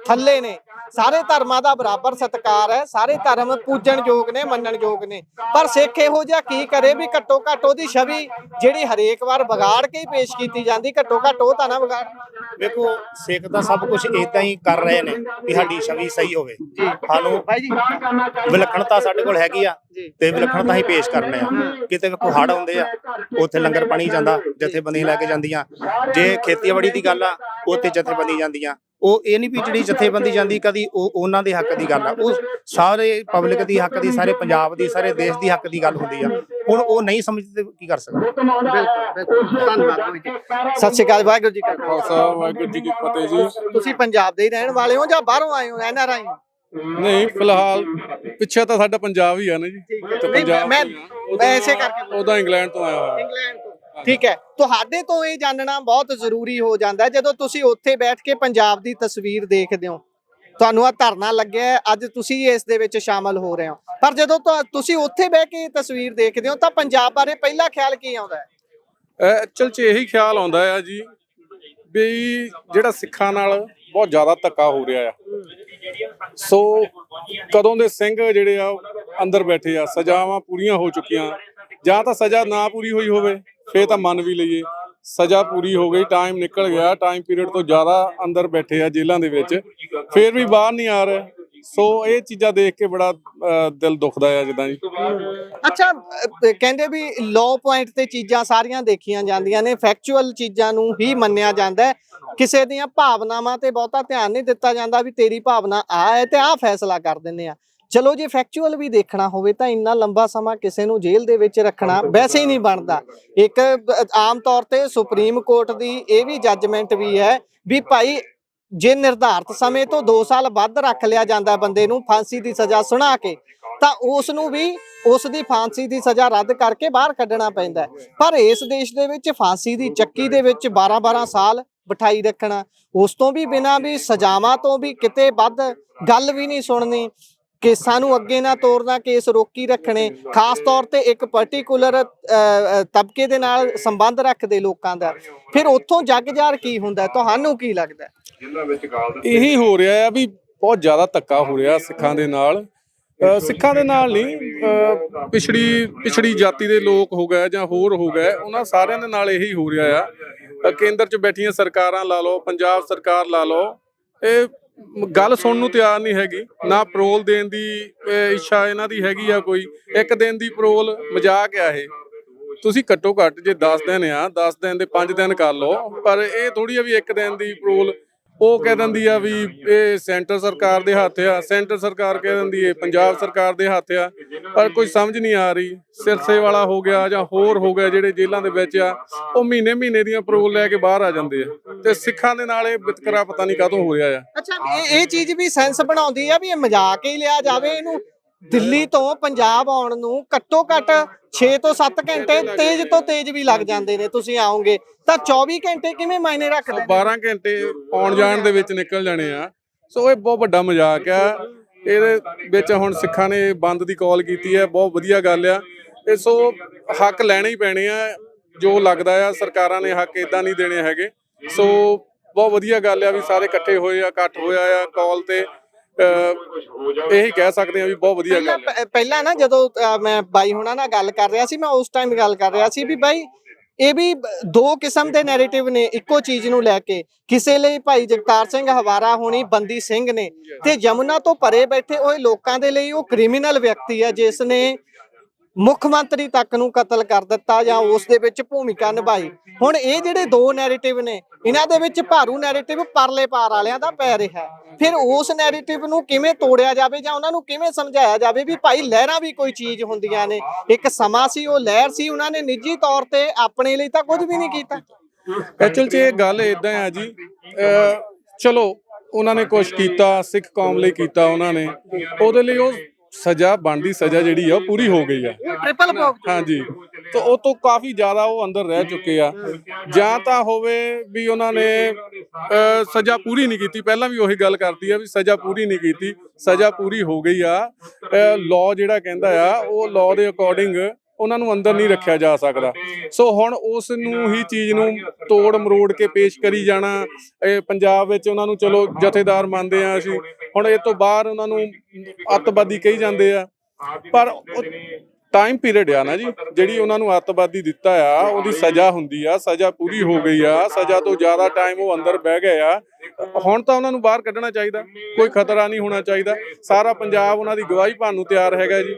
ਥੱਲੇ ਨੇ, ਸਾਰੇ ਧਰਮਾਂ ਦਾ ਬਰਾਬਰ ਸਤਿਕਾਰ ਹੈ, ਸਾਰੇ ਧਰਮ ਪੂਜਣਯੋਗ ਨੇ, ਮੰਨਣਯੋਗ ਨੇ, ਪਰ ਸਿੱਖ ਇਹੋ ਜਿਹਾ ਕੀ ਕਰੇ ਵੀ ਘੱਟੋ ਘੱਟ ਉਹਦੀ ਛਵੀ ਜਿਹੜੀ ਹਰੇਕ ਵਾਰ ਵਿਗਾੜ ਕੇ ਹੀ ਪੇਸ਼ ਕੀਤੀ ਜਾਂਦੀ, ਘੱਟੋ ਘੱਟ ਉਹ ਤਾਂ ਨਾ ਵਿਗਾੜ। ਵੇਖੋ ਸਿੱਖ ਤਾਂ ਸਭ ਕੁਝ ਇਦਾਂ ਹੀ ਕਰ ਰਹੇ ਨੇ ਵੀ ਸਾਡੀ ਛਵੀ ਸਹੀ ਹੋਵੇ। ਸਾਨੂੰ ਬਾਈ ਜੀ ਵਿਲੱਖਣਤਾ ਸਾਡੇ ਕੋਲ ਹੈਗੀ ਆ ਤੇ ਵਿਲੱਖਣਤਾ ਹੀ ਪੇਸ਼ ਕਰਨੇ ਆ। ਕਿਤੇ ਵੇਖੋ ਹੜ੍ਹ ਆਉਂਦੇ ਆ, ਉੱਥੇ ਲੰਗਰ ਪਾਣੀ ਜਾਂਦਾ, ਜਥੇਬੰਦੀਆਂ ਲੈ ਕੇ ਜਾਂਦੀਆਂ। ਜੇ ਖੇਤੀਬਾੜੀ ਦੀ ਗੱਲ ਆ, ਉੱਥੇ ਜਥੇਬੰਦੀ ਜਾਂਦੀਆਂ। ਉਹ ਇਹ ਨਹੀਂ ਵੀ ਜਿਹੜੀ ਜਥੇਬੰਦੀ ਜਾਂਦੀ ਕਦੀ ਉਹ ਉਹਨਾਂ ਦੇ ਹੱਕ ਦੀ ਗੱਲ ਆ, ਉਹ ਸਾਰੇ ਪਬਲਿਕ ਦੀ ਹੱਕ ਦੀ, ਸਾਰੇ ਪੰਜਾਬ ਦੀ, ਸਾਰੇ ਦੇਸ਼ ਦੀ ਹੱਕ ਦੀ ਗੱਲ ਹੁੰਦੀ ਆ। ਹੁਣ ਉਹ ਨਹੀਂ ਸਮਝਦੇ ਕੀ ਕਰ ਸਕਦੇ। ਧੰਨਵਾਦ ਜੀ। ਸਤਿ ਸ਼੍ਰੀ ਅਕਾਲ, ਵਾਹਿਗੁਰੂ ਜੀ ਕਾ ਖਾਲਸਾ ਵਾਹਿਗੁਰੂ ਜੀ ਕੀ ਫਤਿਹ ਜੀ। ਤੁਸੀਂ ਪੰਜਾਬ ਦੇ ਹੀ ਰਹਿਣ ਵਾਲੇ ਹੋ ਜਾਂ ਬਾਹਰੋਂ ਆਏ ਹੋ, NRI? ਨਹੀਂ, ਫਿਲਹਾਲ ਪਿੱਛੇ ਤਾਂ ਸਾਡਾ ਪੰਜਾਬ ਹੀ ਆ ਨਾ ਜੀ। ਤੇ ਪੰਜਾਬ ਮੈਂ ਐਸੇ ਕਰਕੇ ਉਹਦਾ ਇੰਗਲੈਂਡ ਤੋਂ ਆਇਆ ਹੋਇਆ। ਇੰਗਲੈਂਡ ਤੋਂ। ਠੀਕ ਹੈ, ਤੁਹਾਡੇ ਤੋਂ ਇਹ ਜਾਣਨਾ ਬਹੁਤ ਜ਼ਰੂਰੀ ਹੋ ਜਾਂਦਾ ਹੈ ਜਦੋਂ ਤੁਸੀਂ ਉੱਥੇ ਬੈਠ ਕੇ ਪੰਜਾਬ ਦੀ ਤਸਵੀਰ ਦੇਖਦੇ ਹੋ। ਤੁਹਾਨੂੰ ਆ ਧਰਨਾ ਲੱਗਿਆ ਹੈ, ਅੱਜ ਤੁਸੀਂ ਇਸ ਦੇ ਵਿੱਚ ਸ਼ਾਮਲ ਹੋ ਰਹੇ ਹੋ, ਪਰ ਜਦੋਂ ਤੁਸੀਂ ਉੱਥੇ ਬਹਿ ਕੇ ਇਹ ਤਸਵੀਰ ਦੇਖਦੇ ਹੋ ਤਾਂ ਪੰਜਾਬ ਬਾਰੇ ਪਹਿਲਾ ਖਿਆਲ ਕੀ ਆਉਂਦਾ ਹੈ? ਐਕਚੁਅਲ 'ਚ ਇਹੀ ਖਿਆਲ ਆਉਂਦਾ ਆ ਜੀ ਵੀ ਜਿਹੜਾ ਸਿੱਖਾਂ ਨਾਲ ਬਹੁਤ ਜ਼ਿਆਦਾ ਧੱਕਾ ਹੋ ਰਿਹਾ ਆ। ਸੋ ਕਦੋਂ ਦੇ ਸਿੰਘ ਜਿਹੜੇ ਆ ਅੰਦਰ ਬੈਠੇ ਆ, ਸਜ਼ਾਵਾਂ ਪੂਰੀਆਂ ਹੋ ਚੁੱਕੀਆਂ, ਜਾਂ ਤਾਂ ਸਜ਼ਾ ਨਾ ਪੂਰੀ ਹੋਈ ਹੋਵੇ ਫੇਰ ਤਾਂ ਮੰਨ ਵੀ ਲਈਏ, ਸਜ਼ਾ ਪੂਰੀ ਹੋ ਗਈ, ਟਾਈਮ ਨਿਕਲ ਗਿਆ, ਟਾਈਮ ਪੀਰੀਅਡ ਤੋਂ ਜ਼ਿਆਦਾ ਅੰਦਰ ਬੈਠੇ ਆ ਜੇਲ੍ਹਾਂ ਦੇ ਵਿੱਚ, ਫੇਰ ਵੀ ਬਾਹਰ ਨਹੀਂ ਆ ਰਹੇ। ਸੋ ਇਹ ਚੀਜ਼ਾਂ ਦੇਖ ਕੇ ਬੜਾ ਦਿਲ ਦੁਖਦਾ ਆ ਜਿੱਦਾਂ ਜੀ। ਅੱਛਾ, ਕਹਿੰਦੇ ਵੀ ਲੋ ਪੁਆਇੰਟ ਤੇ ਚੀਜ਼ਾਂ ਸਾਰੀਆਂ ਦੇਖੀਆਂ ਜਾਂਦੀਆਂ ਨੇ, ਫੈਕਚੁਅਲ ਚੀਜ਼ਾਂ ਨੂੰ ਹੀ ਮੰਨਿਆ ਜਾਂਦਾ ਹੈ, ਕਿਸੇ ਦੀਆਂ ਭਾਵਨਾਵਾਂ ਤੇ ਬਹੁਤਾ ਧਿਆਨ ਨਹੀਂ ਦਿੱਤਾ ਜਾਂਦਾ ਵੀ ਤੇਰੀ ਭਾਵਨਾ ਆ ਹੈ ਤੇ ਆਹ ਫੈਸਲਾ ਕਰ ਦਿੰਦੇ ਆ। ਚਲੋ ਜੇ ਫੈਕਚੁਅਲ ਵੀ ਦੇਖਣਾ ਹੋਵੇ ਤਾਂ ਇੰਨਾ ਲੰਬਾ ਸਮਾਂ ਕਿਸੇ ਨੂੰ ਜੇਲ੍ਹ ਦੇ ਵਿੱਚ ਰੱਖਣਾ ਵੈਸੇ ਹੀ ਨਹੀਂ ਬਣਦਾ। ਇੱਕ ਆਮ ਤੌਰ ਤੇ ਸੁਪਰੀਮ ਕੋਰਟ ਦੀ ਇਹ ਵੀ ਜੱਜਮੈਂਟ ਵੀ ਹੈ ਵੀ ਭਾਈ ਜੇ ਨਿਰਧਾਰਤ ਸਮੇਂ ਤੋਂ 2 ਸਾਲ ਵੱਧ ਰੱਖ ਲਿਆ ਜਾਂਦਾ ਬੰਦੇ ਨੂੰ ਫਾਂਸੀ ਦੀ ਸਜ਼ਾ ਸੁਣਾ ਕੇ, ਤਾਂ ਉਸ ਨੂੰ ਵੀ ਉਸ ਦੀ ਫਾਂਸੀ ਦੀ ਸਜ਼ਾ ਰੱਦ ਕਰਕੇ ਬਾਹਰ ਕੱਢਣਾ ਪੈਂਦਾ। ਪਰ ਇਸ ਦੇਸ਼ ਦੇ ਵਿੱਚ ਫਾਂਸੀ ਦੀ ਚੱਕੀ ਦੇ ਵਿੱਚ 12-12 ਸਾਲ ਬਿਠਾਈ ਰੱਖਣਾ, ਉਸ ਤੋਂ ਵੀ ਬਿਨਾਂ ਵੀ ਸਜ਼ਾਵਾਂ ਤੋਂ ਵੀ ਕਿਤੇ ਵੱਧ ਗੱਲ ਵੀ ਨਹੀਂ ਸੁਣਨੀ, ਕੇਸਾਂ ਨੂੰ ਅੱਗੇ ਨਾ ਤੋਰਨਾ, ਕੇਸ ਰੋਕੀ ਰੱਖਣੇ, ਖਾਸ ਤੌਰ ਤੇ ਇੱਕ ਪਾਰਟਿਕੂਲਰ ਤਬਕੇ ਦੇ ਨਾਲ ਸੰਬੰਧ ਰੱਖਦੇ ਲੋਕਾਂ ਦਾ। ਫਿਰ ਉੱਥੋਂ ਜੱਗ ਜਾਰ ਕੀ ਹੁੰਦਾ, ਤੁਹਾਨੂੰ ਕੀ ਲੱਗਦਾ? ਇਹੀ ਹੋ ਰਿਹਾ ਆ ਵੀ ਬਹੁਤ ਜ਼ਿਆਦਾ ਧੱਕਾ ਹੋ ਰਿਹਾ ਸਿੱਖਾਂ ਦੇ ਨਾਲ। ਸਿੱਖਾਂ ਦੇ ਨਾਲ ਨਹੀਂ, ਪਿਛੜੀ ਜਾਤੀ ਦੇ ਲੋਕ ਹੋ ਗਏ ਜਾਂ ਹੋਰ ਹੋ ਗਏ, ਉਹਨਾਂ ਸਾਰਿਆਂ ਦੇ ਨਾਲ ਇਹੀ ਹੋ ਰਿਹਾ ਆ। ਕੇਂਦਰ 'ਚ ਬੈਠੀਆਂ ਸਰਕਾਰਾਂ ਲਾ ਲਓ, ਪੰਜਾਬ ਸਰਕਾਰ ਲਾ ਲਓ, ਇਹ ਗੱਲ ਸੁਣਨ ਨੂੰ ਤਿਆਰ ਨਹੀਂ ਹੈਗੀ। ਨਾ ਪਰੋਲ ਦੇਣ ਦੀ ਇੱਛਾ ਇਹਨਾਂ ਦੀ ਹੈਗੀ ਆ ਕੋਈ। 1 ਦਿਨ ਦੀ ਪਰੋਲ ਮਜ਼ਾਕ ਆ ਇਹ। ਤੁਸੀਂ ਘੱਟੋ ਘੱਟ ਜੇ 10 ਦਿਨ ਆ, 10 ਦਿਨ ਦੇ 5 ਦਿਨ ਕਰ ਲਓ, ਪਰ ਇਹ ਥੋੜੀ ਆ ਵੀ 1 ਦਿਨ ਦੀ ਪਰੋਲ। ਉਹ ਕਹਿ ਦਿੰਦੀ ਆ ਵੀ ਇਹ ਸੈਂਟਰ ਸਰਕਾਰ ਦੇ ਹੱਥ ਆ, ਸੈਂਟਰ ਸਰਕਾਰ ਕਹਿ ਦਿੰਦੀ ਹੈ ਪੰਜਾਬ ਸਰਕਾਰ ਦੇ ਹੱਥ ਆ, ਪਰ ਕੋਈ ਸਮਝ ਨਹੀਂ ਆ ਰਹੀ। ਸਿਰਸੇ ਵਾਲਾ ਹੋ ਗਿਆ ਜਾਂ ਹੋਰ ਹੋ ਗਿਆ ਜਿਹੜੇ ਜੇਲ੍ਹਾਂ ਦੇ ਵਿੱਚ ਆ, ਉਹ ਮਹੀਨੇ ਦੀਆਂ ਪਰੋਲ ਲੈ ਕੇ ਬਾਹਰ ਆ ਜਾਂਦੇ ਆ। ਤੇ ਸਿੱਖਾਂ ਦੇ ਨਾਲ ਇਹ ਵਿਤਕਰਾ ਪਤਾ ਨਹੀਂ ਕਾਹਤੋਂ ਹੋ ਰਿਹਾ ਆ। ਅੱਛਾ, ਇਹ ਚੀਜ਼ ਵੀ ਸੈਂਸ ਬਣਾਉਂਦੀ ਆ ਵੀ ਇਹ ਮਜ਼ਾਕ ਹੀ ਲਿਆ ਜਾਵੇ। ਇਹਨੂੰ ਦਿੱਲੀ ਤੋਂ ਪੰਜਾਬ ਆਉਣ ਨੂੰ ਘੱਟੋ ਘੱਟ 6 ਤੋਂ 7 ਘੰਟੇ ਤੇਜ਼ ਤੋਂ ਤੇਜ਼ ਵੀ ਲੱਗ ਜਾਂਦੇ ਨੇ। ਤੁਸੀਂ ਆਓਗੇ ਤਾਂ 24 ਘੰਟੇ ਕਿਵੇਂ ਮਾਇਨੇ ਰੱਖਦੇ? 12 ਘੰਟੇ ਆਉਣ ਜਾਣ ਦੇ ਵਿੱਚ ਨਿਕਲ ਜਾਣੇ ਆ। ਸੋ ਇਹ ਬਹੁਤ ਵੱਡਾ ਮਜ਼ਾਕ ਆ। ਇਹਦੇ ਵਿੱਚ ਹੁਣ ਸਿੱਖਾਂ ਨੇ ਬੰਦ ਦੀ ਕਾਲ ਕੀਤੀ ਹੈ, ਬਹੁਤ ਵਧੀਆ ਗੱਲ ਆ। ਤੇ ਸੋ ਹੱਕ ਲੈਣੇ ਹੀ ਪੈਣੇ ਆ, ਜੋ ਲੱਗਦਾ ਆ ਸਰਕਾਰਾਂ ਨੇ ਹੱਕ ਇਦਾਂ ਨਹੀਂ ਦੇਣੇ ਹੈਗੇ। ਸੋ ਬਹੁਤ ਵਧੀਆ ਗੱਲ ਆ ਵੀ ਸਾਰੇ ਇਕੱਠੇ ਹੋਏ ਆ, ਇਕੱਠ ਹੋਇਆ ਆ ਕਾਲ ਤੇ। ਇਹੀ ਕਹਿ ਸਕਦੇ ਆ ਵੀ ਬਹੁਤ ਵਧੀਆ ਗੱਲ ਹੈ। ਪਹਿਲਾਂ ਨਾ ਜਦੋਂ ਮੈਂ ਬਾਈ ਹੁਣਾਂ ਨਾਲ ਗੱਲ ਕਰ ਰਿਹਾ ਸੀ, ਮੈਂ ਉਸ ਟਾਈਮ ਗੱਲ ਕਰ ਰਿਹਾ ਸੀ ਵੀ ਬਾਈ ਇਹ ਵੀ 2 ਕਿਸਮ ਦੇ ਨੈਰੇਟਿਵ ਨੇ ਇੱਕੋ ਚੀਜ਼ ਨੂੰ ਲੈ ਕੇ। ਕਿਸੇ ਲਈ ਭਾਈ ਜਗਤਾਰ ਸਿੰਘ ਹਵਾਰਾ ਹੋਣੀ ਬੰਦੀ ਸਿੰਘ ਨੇ, ਤੇ ਯਮੁਨਾ ਤੋਂ ਪਰੇ ਬੈਠੇ ਹੋਏ ਲੋਕਾਂ ਦੇ ਲਈ ਉਹ ਕ੍ਰਿਮੀਨਲ ਵਿਅਕਤੀ ਹੈ ਜਿਸ ਨੇ ਮੁੱਖ ਮੰਤਰੀ ਤੱਕ ਨੂੰ ਕਤਲ ਕਰ ਦਿੱਤਾ ਜਾਂ ਉਸ ਦੇ ਵਿੱਚ ਭੂਮਿਕਾ ਨਿਭਾਈ। ਹੁਣ ਇਹ ਜਿਹੜੇ 2 ਨੈਰੇਟਿਵ ਨੇ, ਇਹਨਾਂ ਦੇ ਵਿੱਚ ਭਾਰੂ ਨੈਰੇਟਿਵ ਪਰਲੇ ਪਾਰ ਵਾਲਿਆਂ ਦਾ ਪੈ ਰਿਹਾ। ਫਿਰ ਉਸ ਨੈਰੇਟਿਵ ਨੂੰ ਕਿਵੇਂ ਤੋੜਿਆ ਜਾਵੇ ਜਾਂ ਉਹਨਾਂ ਨੂੰ ਕਿਵੇਂ ਸਮਝਾਇਆ ਜਾਵੇ ਵੀ ਭਾਈ ਲਹਿਰਾਂ ਵੀ ਕੋਈ ਚੀਜ਼ ਹੁੰਦੀਆਂ ਨੇ। ਇੱਕ ਸਮਾਂ ਸੀ, ਉਹ ਲਹਿਰ ਸੀ, ਉਹਨਾਂ ਨੇ ਨਿੱਜੀ ਤੌਰ ਤੇ ਆਪਣੇ ਲਈ ਤਾਂ ਕੁਝ ਵੀ ਨਹੀਂ ਕੀਤਾ। ਐਕਚੁਅਲ 'ਚ ਇਹ ਗੱਲ ਇਦਾਂ ਆ ਜੀ, ਚਲੋ ਉਹਨਾਂ ਨੇ ਕੁਛ ਕੀਤਾ, ਸਿੱਖ ਕੌਮ ਲਈ ਕੀਤਾ ਉਹਨਾਂ ਨੇ, ਉਹਦੇ ਲਈ ਉਹ ਸਜ਼ਾ ਬਣਦੀ ਸਜ਼ਾ ਜਿਹੜੀ ਆ ਉਹ ਪੂਰੀ ਹੋ ਗਈ ਆ। ਟ੍ਰਿਪਲ ਭੋਗ, ਹਾਂਜੀ। ਤੇ ਉਹ ਤੋਂ ਕਾਫੀ ਜ਼ਿਆਦਾ ਉਹ ਅੰਦਰ ਰਹਿ ਚੁੱਕੇ ਆ। ਜਾਂ ਤਾਂ ਹੋਵੇ ਵੀ ਉਹਨਾਂ ਨੇ ਸਜ਼ਾ ਪੂਰੀ ਨਹੀਂ ਕੀਤੀ, ਪਹਿਲਾਂ ਵੀ ਉਹੀ ਗੱਲ ਕਰਦੀ ਆ ਵੀ ਸਜ਼ਾ ਪੂਰੀ ਨਹੀਂ ਕੀਤੀ, ਸਜ਼ਾ ਪੂਰੀ ਹੋ ਗਈ ਆ। ਲਾਅ ਜਿਹੜਾ ਕਹਿੰਦਾ ਆ, ਉਹ ਲਾਅ ਦੇ ਅਕੋਰਡਿੰਗ ਉਹਨਾਂ ਨੂੰ ਅੰਦਰ ਨਹੀਂ ਰੱਖਿਆ ਜਾ ਸਕਦਾ। ਸੋ ਹੁਣ ਉਸ ਨੂੰ ਹੀ ਚੀਜ਼ ਨੂੰ ਤੋੜ ਮਰੋੜ ਕੇ ਪੇਸ਼ ਕਰੀ ਜਾਣਾ, ਇਹ ਪੰਜਾਬ ਵਿੱਚ ਉਹਨਾਂ ਨੂੰ ਚਲੋ ਜਥੇਦਾਰ ਮੰਨਦੇ ਆ ਅਸੀਂ, ਹੁਣ ਇਹ ਤੋਂ ਬਾਹਰ ਉਹਨਾਂ ਨੂੰ ਅੱਤਵਾਦੀ ਕਹੀ ਜਾਂਦੇ ਆ। ਪਰ ਟਾਈਮ ਪੀਰੀਅਡ ਆ ਨਾ ਜੀ, ਜਿਹੜੀ ਉਹਨਾਂ ਨੂੰ ਅੱਤਵਾਦੀ ਦਿੱਤਾ ਆ ਉਹਦੀ ਸਜ਼ਾ ਹੁੰਦੀ ਆ, ਸਜ਼ਾ ਪੂਰੀ ਹੋ ਗਈ ਆ, ਸਜ਼ਾ ਤੋਂ ਜ਼ਿਆਦਾ ਟਾਈਮ ਉਹ ਅੰਦਰ ਬਹਿ ਗਏ ਆ। ਹੁਣ ਤਾਂ ਉਹਨਾਂ ਨੂੰ ਬਾਹਰ ਕੱਢਣਾ ਚਾਹੀਦਾ, ਕੋਈ ਖਤਰਾ ਨਹੀਂ ਹੋਣਾ ਚਾਹੀਦਾ। ਸਾਰਾ ਪੰਜਾਬ ਉਹਨਾਂ ਦੀ ਗਵਾਹੀ ਭਰਨ ਨੂੰ ਤਿਆਰ ਹੈਗਾ ਜੀ,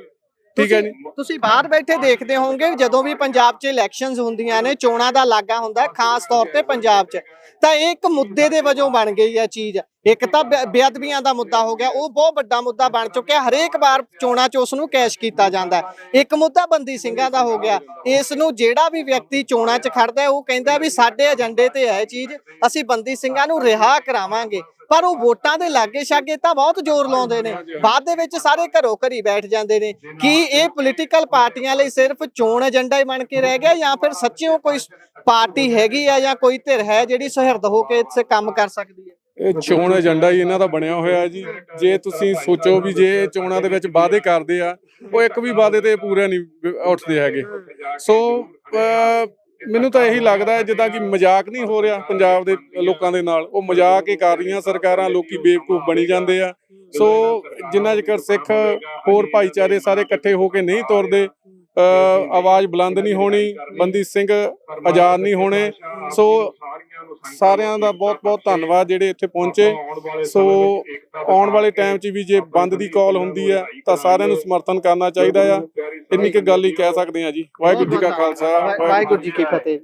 ਠੀਕ ਹੈ ਜੀ। ਤੁਸੀਂ ਬਾਹਰ ਬੈਠੇ ਦੇਖਦੇ ਹੋਵੋਗੇ ਜਦੋਂ ਵੀ ਪੰਜਾਬ 'ਚ ਇਲੈਕਸ਼ਨਸ ਹੁੰਦੀਆਂ ਨੇ, ਚੋਣਾਂ ਦਾ ਲਾਗਾ ਹੁੰਦਾ ਖਾਸ ਤੌਰ ਤੇ ਪੰਜਾਬ 'ਚ, ਤਾਂ ਇਹ ਇੱਕ ਮੁੱਦੇ ਦੇ ਵਜੋਂ ਬਣ ਗਈ ਆ ਚੀਜ਼। ਇੱਕ ਤਾਂ ਬੇਅਦਬੀਆਂ ਦਾ ਮੁੱਦਾ ਹੋ ਗਿਆ, ਉਹ ਬਹੁਤ ਵੱਡਾ ਮੁੱਦਾ ਬਣ ਚੁੱਕਿਆ, ਹਰੇਕ ਵਾਰ ਚੋਣਾਂ 'ਚ ਉਸ ਨੂੰ ਕੈਸ਼ ਕੀਤਾ ਜਾਂਦਾ ਹੈ। ਇੱਕ ਮੁੱਦਾ ਬੰਦੀ ਸਿੰਘਾਂ ਦਾ ਹੋ ਗਿਆ, ਇਸ ਨੂੰ ਜਿਹੜਾ ਵੀ ਵਿਅਕਤੀ ਚੋਣਾਂ 'ਚ ਖੜਦਾ ਉਹ ਕਹਿੰਦਾ ਵੀ ਸਾਡੇ ਏਜੰਡੇ ਤੇ ਹੈ ਇਹ ਚੀਜ਼, ਅਸੀਂ ਬੰਦੀ ਸਿੰਘਾਂ ਨੂੰ ਰਿਹਾ ਕਰਾਵਾਂਗੇ। ਪਰ ਉਹ ਵੋਟਾਂ ਦੇ ਲਾਗੇ ਛਾਗੇ ਤਾਂ ਬਹੁਤ ਜ਼ੋਰ ਲਾਉਂਦੇ ਨੇ, ਬਾਅਦ ਦੇ ਵਿੱਚ ਸਾਰੇ ਘਰੋਂ ਘਰੀ ਬੈਠ ਜਾਂਦੇ ਨੇ। ਕੀ ਇਹ ਪੋਲੀਟੀਕਲ ਪਾਰਟੀਆਂ ਲਈ ਸਿਰਫ ਚੋਣ ਏਜੰਡਾ ਹੀ ਬਣ ਕੇ ਰਹਿ ਗਿਆ, ਜਾਂ ਫਿਰ ਸੱਚਿਓ ਕੋਈ ਪਾਰਟੀ ਹੈਗੀ ਆ ਜਾਂ ਕੋਈ ਧਿਰ ਹੈ ਜਿਹੜੀ ਸੁਹਿਰਦ ਹੋ ਕੇ ਇੱਥੇ ਕੰਮ ਕਰ ਸਕਦੀ ਹੈ? ਇਹ ਚੋਣ ਏਜੰਡਾ ਹੀ ਇਹਨਾਂ ਦਾ ਬਣਿਆ ਹੋਇਆ ਜੀ। ਜੇ ਤੁਸੀਂ ਸੋਚੋ ਵੀ ਜੇ ਚੋਣਾਂ ਦੇ ਵਿੱਚ ਵਾਅਦੇ ਕਰਦੇ ਆ, ਉਹ ਇੱਕ ਵੀ ਵਾਅਦੇ ਤੇ ਪੂਰੇ ਨਹੀਂ ਉੱਠਦੇ ਹੈਗੇ। ਸੋ ਮੈਨੂੰ ਤਾਂ ਇਹੀ ਲੱਗਦਾ ਹੈ ਜਿੱਦਾਂ ਕਿ ਮਜ਼ਾਕ ਨਹੀਂ ਹੋ ਰਿਹਾ ਪੰਜਾਬ ਦੇ ਲੋਕਾਂ ਦੇ ਨਾਲ, ਉਹ ਮਜ਼ਾਕ ਹੀ ਕਰ ਰਹੀਆਂ ਸਰਕਾਰਾਂ, ਲੋਕੀ ਬੇਵਕੂਫ ਬਣੀ ਜਾਂਦੇ ਆ। ਸੋ ਜਿੰਨਾ ਚਿਰ ਸਿੱਖ ਹੋਰ ਭਾਈਚਾਰੇ ਸਾਰੇ ਇਕੱਠੇ ਹੋ ਕੇ ਨਹੀਂ ਤੁਰਦੇ, ਆਵਾਜ਼ ਬੁਲੰਦ ਨਹੀਂ ਹੋਣੀ, ਬੰਦੀ ਸਿੰਘ ਆਜ਼ਾਦ ਨਹੀਂ ਹੋਣੇ। ਸੋ ਸਾਰਿਆਂ ਦਾ ਬਹੁਤ ਬਹੁਤ ਧੰਨਵਾਦ ਜਿਹੜੇ ਇੱਥੇ ਪਹੁੰਚੇ। ਸੋ ਆਉਣ ਵਾਲੇ ਟਾਈਮ 'ਚ ਵੀ ਜੇ ਬੰਦ ਦੀ ਕਾਲ ਹੁੰਦੀ ਹੈ ਤਾਂ ਸਾਰਿਆਂ ਨੂੰ ਸਮਰਥਨ ਕਰਨਾ ਚਾਹੀਦਾ ਆ। ਇੰਨੀ ਕੁ ਗੱਲ ਹੀ ਕਹਿ ਸਕਦੇ ਹਾਂ ਜੀ। ਵਾਹਿਗੁਰੂ ਜੀ ਕਾ ਖਾਲਸਾ, ਵਾਹਿਗੁਰੂ ਜੀ ਕੀ ਫਤਿਹ।